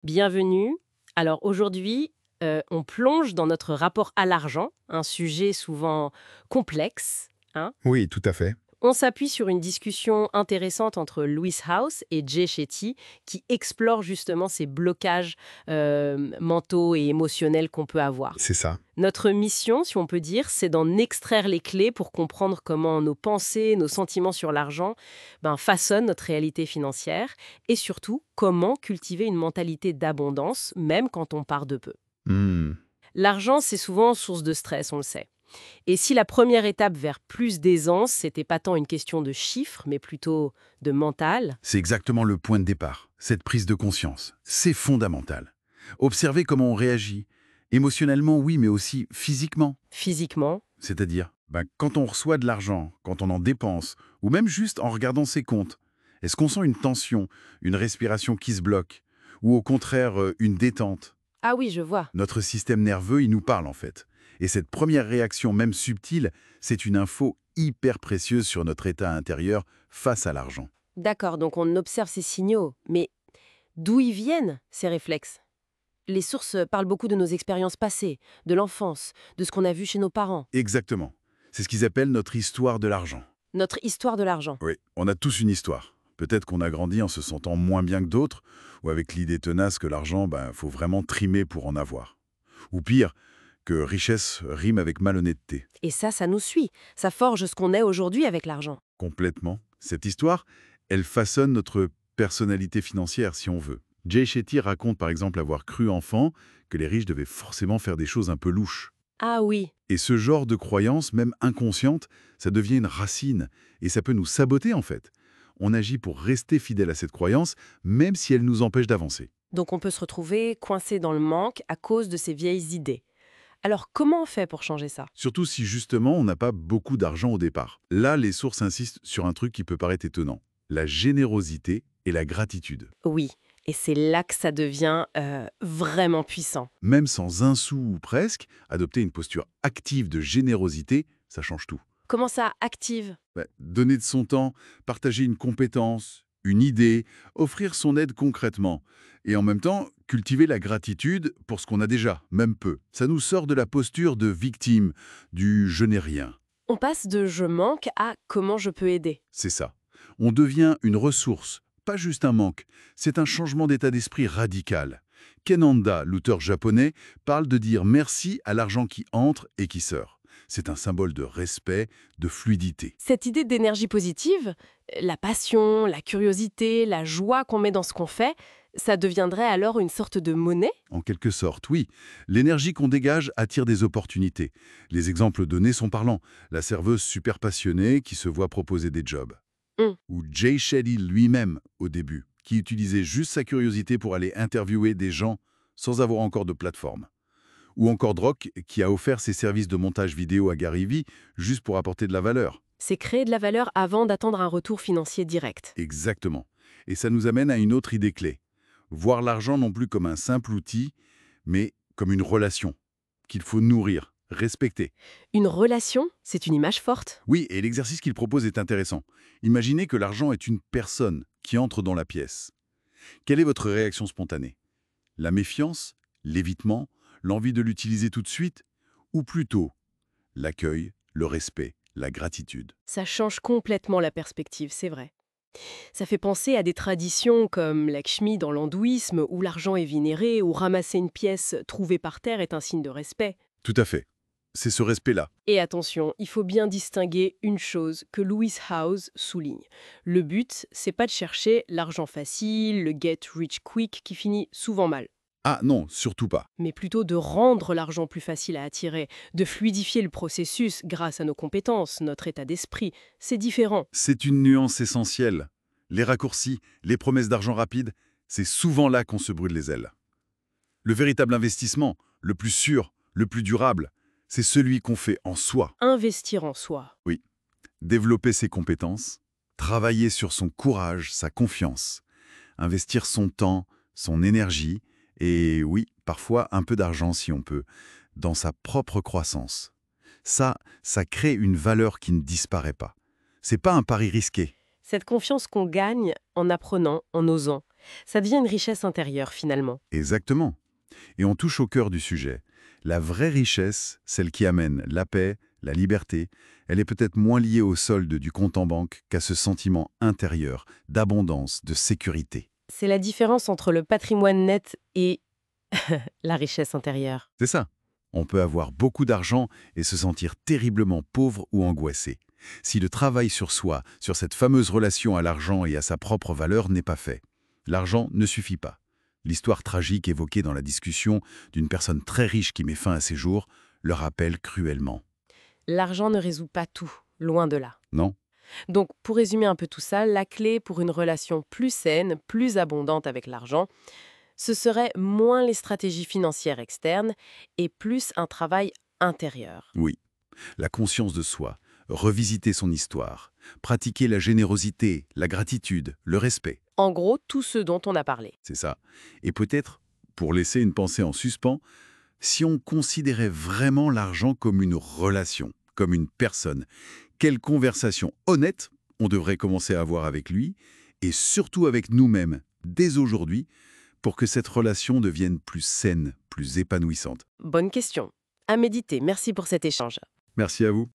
Bienvenue. Alors aujourd'hui, on plonge dans notre rapport à l'argent, un sujet souvent complexe, hein. Oui, tout à fait. On s'appuie sur une discussion intéressante entre Louis House et Jay Shetty qui explore justement ces blocages mentaux et émotionnels qu'on peut avoir. C'est ça. Notre mission, si on peut dire, c'est d'en extraire les clés pour comprendre comment nos pensées, nos sentiments sur l'argent façonnent notre réalité financière et surtout comment cultiver une mentalité d'abondance, même quand on part de peu. Hmm. L'argent, c'est souvent source de stress, on le sait. Et si la première étape vers plus d'aisance, c'était pas tant une question de chiffres, mais plutôt de mental, C'est exactement le point de départ, cette prise de conscience. C'est fondamental. Observer comment on réagit. Émotionnellement, oui, mais aussi physiquement. physiquement, C'est-à-dire, quand on reçoit de l'argent, quand on en dépense, ou même juste en regardant ses comptes, est-ce qu'on sent une tension, une respiration qui se bloque, ou au contraire une détente? ah oui, je vois. Notre système nerveux, il nous parle en fait. Et cette première réaction, même subtile, c'est une info hyper précieuse sur notre état intérieur face à l'argent. D'accord, donc on observe ces signaux, mais d'où ils viennent, ces réflexes? Les sources parlent beaucoup de nos expériences passées, de l'enfance, de ce qu'on a vu chez nos parents. Exactement. C'est ce qu'ils appellent notre histoire de l'argent. Notre histoire de l'argent. Oui, on a tous une histoire. Peut-être qu'on a grandi en se sentant moins bien que d'autres, ou avec l'idée tenace que l'argent, faut vraiment trimer pour en avoir. Ou pire, que richesse rime avec malhonnêteté. Et ça nous suit. Ça forge ce qu'on est aujourd'hui avec l'argent. Complètement. Cette histoire, elle façonne notre personnalité financière, si on veut. Jay Shetty raconte par exemple avoir cru enfant que les riches devaient forcément faire des choses un peu louches. Ah oui, Et ce genre de croyance, même inconsciente, ça devient une racine, et ça peut nous saboter en fait. On agit pour rester fidèle à cette croyance, même si elle nous empêche d'avancer. donc on peut se retrouver coincé dans le manque à cause de ces vieilles idées. Alors comment on fait pour changer ça? Surtout si justement on n'a pas beaucoup d'argent au départ. Là, les sources insistent sur un truc qui peut paraître étonnant. La générosité et la gratitude. Oui, et c'est là que ça devient vraiment puissant. Même sans un sou ou presque, adopter une posture active de générosité, ça change tout. Comment ça active? Donner de son temps, partager une compétence, une idée, offrir son aide concrètement. Et en même temps, cultiver la gratitude pour ce qu'on a déjà, même peu. Ça nous sort de la posture de victime, du « je n'ai rien ». On passe de je manque à comment je peux aider. C'est ça. On devient une ressource, pas juste un manque. C'est un changement d'état d'esprit radical. Kenanda, l'auteur japonais, parle de dire merci à l'argent qui entre et qui sort. C'est un symbole de respect, de fluidité. Cette idée d'énergie positive, la passion, la curiosité, la joie qu'on met dans ce qu'on fait, ça deviendrait alors une sorte de monnaie? En quelque sorte, oui. L'énergie qu'on dégage attire des opportunités. Les exemples donnés sont parlants. La serveuse super passionnée qui se voit proposer des jobs. Hum. Ou Jay Shetty lui-même, au début, qui utilisait juste sa curiosité pour aller interviewer des gens sans avoir encore de plateforme. Ou encore Drock, qui a offert ses services de montage vidéo à Gary Vee juste pour apporter de la valeur. C'est créer de la valeur avant d'attendre un retour financier direct. Exactement. Et ça nous amène à une autre idée clé. Voir l'argent non plus comme un simple outil, mais comme une relation qu'il faut nourrir, respecter. Une relation, c'est une image forte. Oui, et l'exercice qu'il propose est intéressant. Imaginez que l'argent est une personne qui entre dans la pièce. Quelle est votre réaction spontanée? La méfiance, l'évitement, l'envie de l'utiliser tout de suite? Ou plutôt l'accueil, le respect, la gratitude? Ça change complètement la perspective, c'est vrai. Ça fait penser à des traditions comme Lakshmi dans l'hindouisme, où l'argent est vénéré, où ramasser une pièce trouvée par terre est un signe de respect. Tout à fait. C'est ce respect-là. Et attention, il faut bien distinguer une chose que Louis House souligne. Le but, c'est pas de chercher l'argent facile, le get rich quick qui finit souvent mal, Ah non, surtout pas. mais plutôt de rendre l'argent plus facile à attirer, de fluidifier le processus grâce à nos compétences, notre état d'esprit. C'est différent. C'est une nuance essentielle. Les raccourcis, les promesses d'argent rapide, c'est souvent là qu'on se brûle les ailes. Le véritable investissement, le plus sûr, le plus durable, c'est celui qu'on fait en soi. Investir en soi. Oui. Développer ses compétences, travailler sur son courage, sa confiance, investir son temps, son énergie, et oui, parfois un peu d'argent si on peut, dans sa propre croissance. Ça crée une valeur qui ne disparaît pas. C'est pas un pari risqué. Cette confiance qu'on gagne en apprenant, en osant. Ça devient une richesse intérieure finalement. Exactement. Et on touche au cœur du sujet. La vraie richesse, celle qui amène la paix, la liberté, elle est peut-être moins liée au solde du compte en banque qu'à ce sentiment intérieur, d'abondance, de sécurité. C'est la différence entre le patrimoine net et la richesse intérieure. C'est ça. On peut avoir beaucoup d'argent et se sentir terriblement pauvre ou angoissé. Si le travail sur soi, sur cette fameuse relation à l'argent et à sa propre valeur n'est pas fait. L'argent ne suffit pas. L'histoire tragique évoquée dans la discussion d'une personne très riche qui met fin à ses jours le rappelle cruellement. L'argent ne résout pas tout, loin de là. Non? Donc, pour résumer un peu tout ça, la clé pour une relation plus saine, plus abondante avec l'argent, ce serait moins les stratégies financières externes et plus un travail intérieur. Oui. La conscience de soi, revisiter son histoire, pratiquer la générosité, la gratitude, le respect. En gros, tout ce dont on a parlé. C'est ça. Et peut-être, pour laisser une pensée en suspens, si on considérait vraiment l'argent comme une relation, comme une personne, quelle conversation honnête on devrait commencer à avoir avec lui, et surtout avec nous-mêmes, dès aujourd'hui, pour que cette relation devienne plus saine, plus épanouissante. Bonne question. À méditer. Merci pour cet échange. Merci à vous.